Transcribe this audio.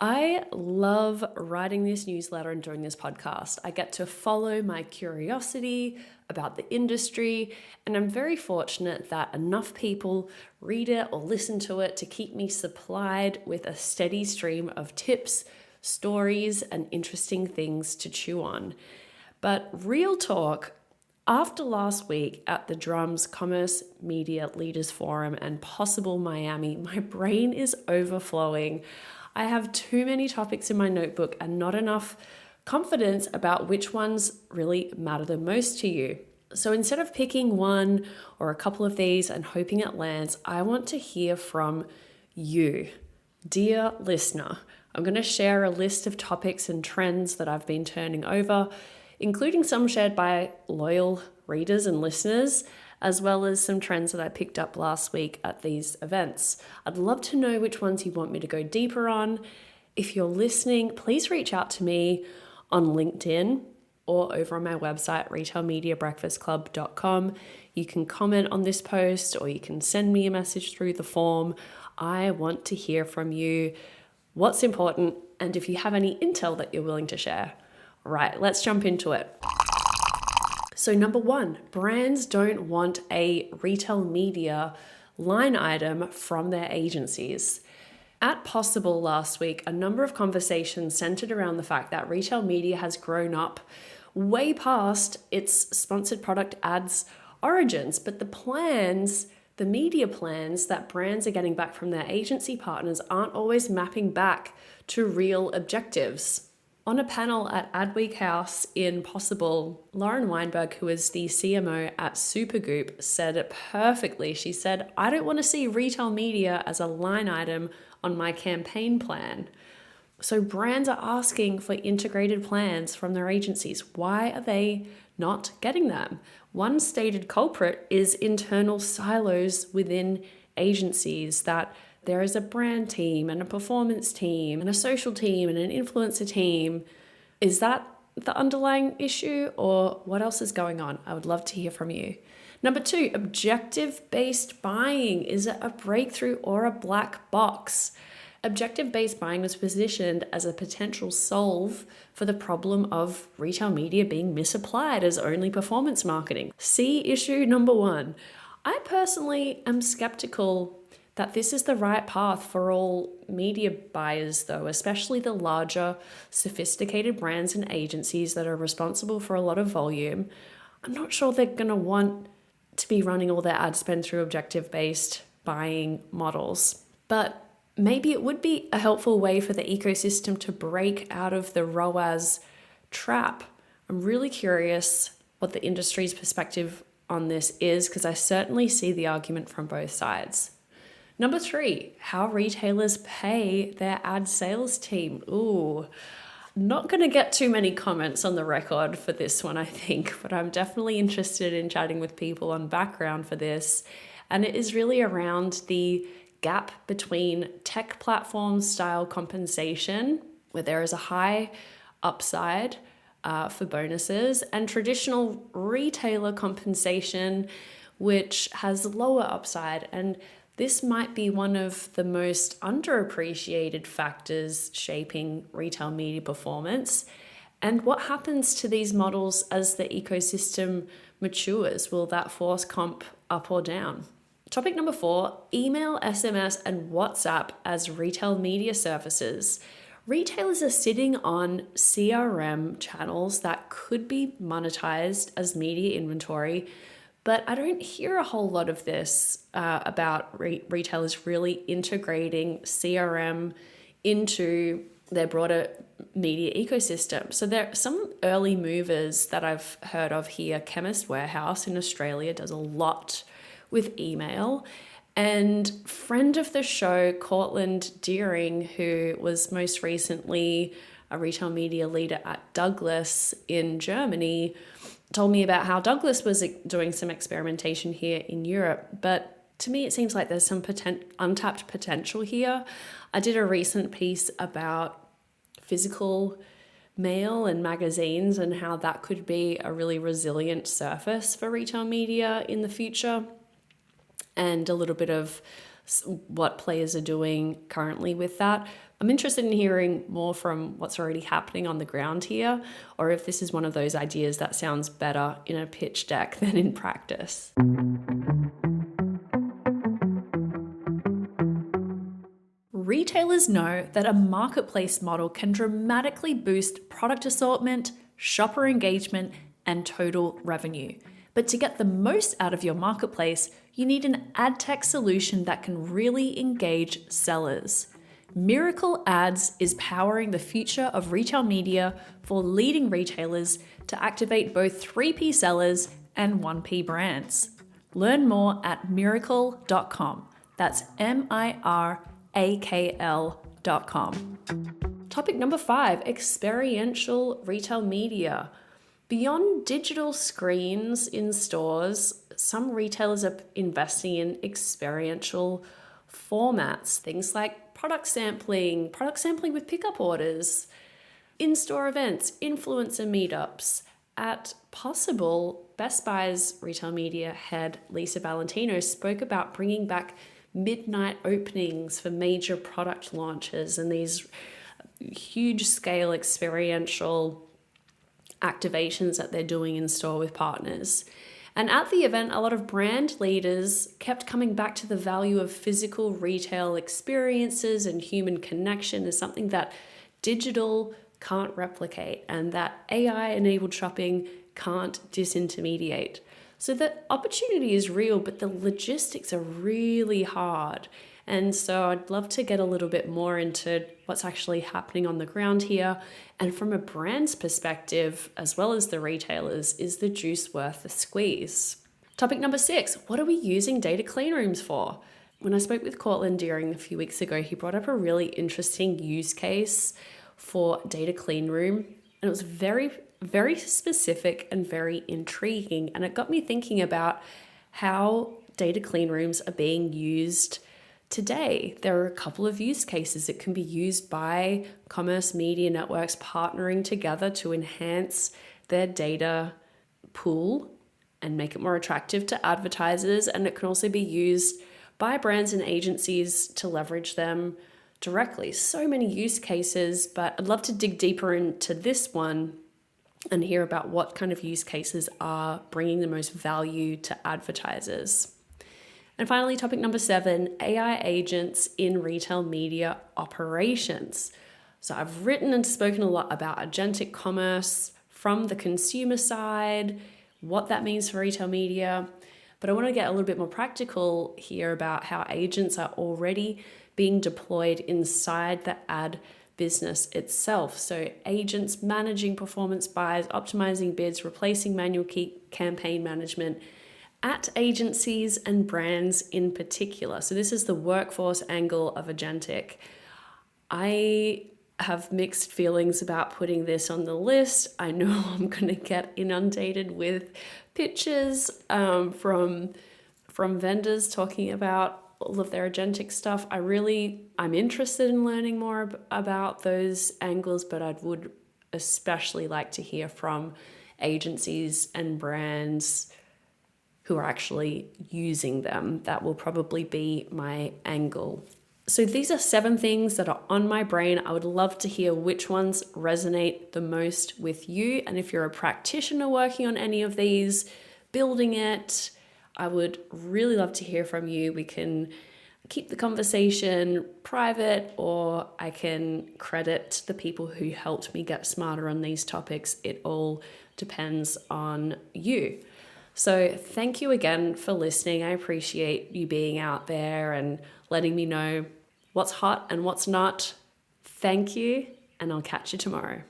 I love writing this newsletter and doing this podcast. I get to follow my curiosity about the industry, and I'm very fortunate that enough people read it or listen to it to keep me supplied with a steady stream of tips, stories, and interesting things to chew on. But real talk, after last week at the Drums Commerce Media Leaders Forum and Possible Miami, my brain is overflowing. I have too many topics in my notebook and not enough confidence about which ones really matter the most to you. So instead of picking one or a couple of these and hoping it lands, I want to hear from you, dear listener. I'm going to share a list of topics and trends that I've been turning over, including some shared by loyal readers and listeners, as well as some trends that I picked up last week at these events. I'd love to know which ones you want me to go deeper on. If you're listening, please reach out to me on LinkedIn or over on my website, retailmediabreakfastclub.com. You can comment on this post or you can send me a message through the form. I want to hear from you, what's important, and if you have any intel that you're willing to share. Right, let's jump into it. So number one, brands don't want a retail media line item from their agencies. At Possible last week, a number of conversations centered around the fact that retail media has grown up way past its sponsored product ads origins, but the media plans that brands are getting back from their agency partners aren't always mapping back to real objectives. On a panel at Adweek House in Possible, Lauren Weinberg, who is the CMO at Supergoop, said it perfectly. She said, "I don't want to see retail media as a line item on my campaign plan." So brands are asking for integrated plans from their agencies. Why are they not getting them? One stated culprit is internal silos within agencies, that there is a brand team and a performance team and a social team and an influencer team. Is that the underlying issue, or what else is going on? I would love to hear from you. Number two, objective-based buying. Is it a breakthrough or a black box? Objective-based buying was positioned as a potential solve for the problem of retail media being misapplied as only performance marketing. See issue number one. I personally am skeptical that this is the right path for all media buyers, though, especially the larger, sophisticated brands and agencies that are responsible for a lot of volume. I'm not sure they're going to want to be running all their ad spend through objective-based buying models. But maybe it would be a helpful way for the ecosystem to break out of the ROAS trap. I'm really curious what the industry's perspective on this is, because I certainly see the argument from both sides. Number three, how retailers pay their ad sales team. Ooh, not going to get too many comments on the record for this one, I think, but I'm definitely interested in chatting with people on background for this. And it is really around the gap between tech platform style compensation, where there is a high upside for bonuses, and traditional retailer compensation, which has lower upside. And this might be one of the most underappreciated factors shaping retail media performance. And what happens to these models as the ecosystem matures? Will that force comp up or down? Topic number four, email, SMS, and WhatsApp as retail media services. Retailers are sitting on CRM channels that could be monetized as media inventory, but I don't hear a whole lot of this about retailers really integrating CRM into their broader media ecosystem. So there are some early movers that I've heard of here. Chemist Warehouse in Australia does a lot with email. And friend of the show, Cortland Deering, who was most recently a retail media leader at Douglas in Germany, told me about how Douglas was doing some experimentation here in Europe. But to me, it seems like there's some untapped potential here. I did a recent piece about physical mail and magazines and how that could be a really resilient surface for retail media in the future, and a little bit of what players are doing currently with that. I'm interested in hearing more from what's already happening on the ground here, or if this is one of those ideas that sounds better in a pitch deck than in practice. Retailers know that a marketplace model can dramatically boost product assortment, shopper engagement, and total revenue. But to get the most out of your marketplace, you need an ad tech solution that can really engage sellers. Miracle Ads is powering the future of retail media for leading retailers to activate both 3P sellers and 1P brands. Learn more at miracle.com. That's MIRAKL.com. Topic number 5, experiential retail media. Beyond digital screens in stores, some retailers are investing in experiential formats, things like product sampling with pickup orders, in-store events, influencer meetups. At Possible, Best Buy's retail media head Lisa Valentino spoke about bringing back midnight openings for major product launches and these huge scale experiential activations that they're doing in store with partners. And at the event, a lot of brand leaders kept coming back to the value of physical retail experiences and human connection as something that digital can't replicate and that AI-enabled shopping can't disintermediate. So the opportunity is real, but the logistics are really hard. And so I'd love to get a little bit more into what's actually happening on the ground here. And from a brand's perspective, as well as the retailers, is the juice worth the squeeze? Topic number 6, what are we using data clean rooms for? When I spoke with Cortland Deering a few weeks ago, he brought up a really interesting use case for data clean room. And it was very, very specific and very intriguing. And it got me thinking about how data clean rooms are being used today. There are a couple of use cases. It can be used by commerce media networks partnering together to enhance their data pool and make it more attractive to advertisers. And it can also be used by brands and agencies to leverage them directly. So many use cases, but I'd love to dig deeper into this one and hear about what kind of use cases are bringing the most value to advertisers. And finally, topic number 7, AI agents in retail media operations. So I've written and spoken a lot about agentic commerce from the consumer side, what that means for retail media. But I want to get a little bit more practical here about how agents are already being deployed inside the ad business itself. So agents managing performance buys, optimizing bids, replacing manual campaign management at agencies and brands in particular. So this is the workforce angle of agentic. I have mixed feelings about putting this on the list. I know I'm going to get inundated with pitches from vendors talking about all of their agentic stuff. I'm interested in learning more about those angles, but I would especially like to hear from agencies and brands who are actually using them. That will probably be my angle. So these are 7 things that are on my brain. I would love to hear which ones resonate the most with you. And if you're a practitioner working on any of these, building it, I would really love to hear from you. We can keep the conversation private, or I can credit the people who helped me get smarter on these topics. It all depends on you. So thank you again for listening. I appreciate you being out there and letting me know what's hot and what's not. Thank you, and I'll catch you tomorrow.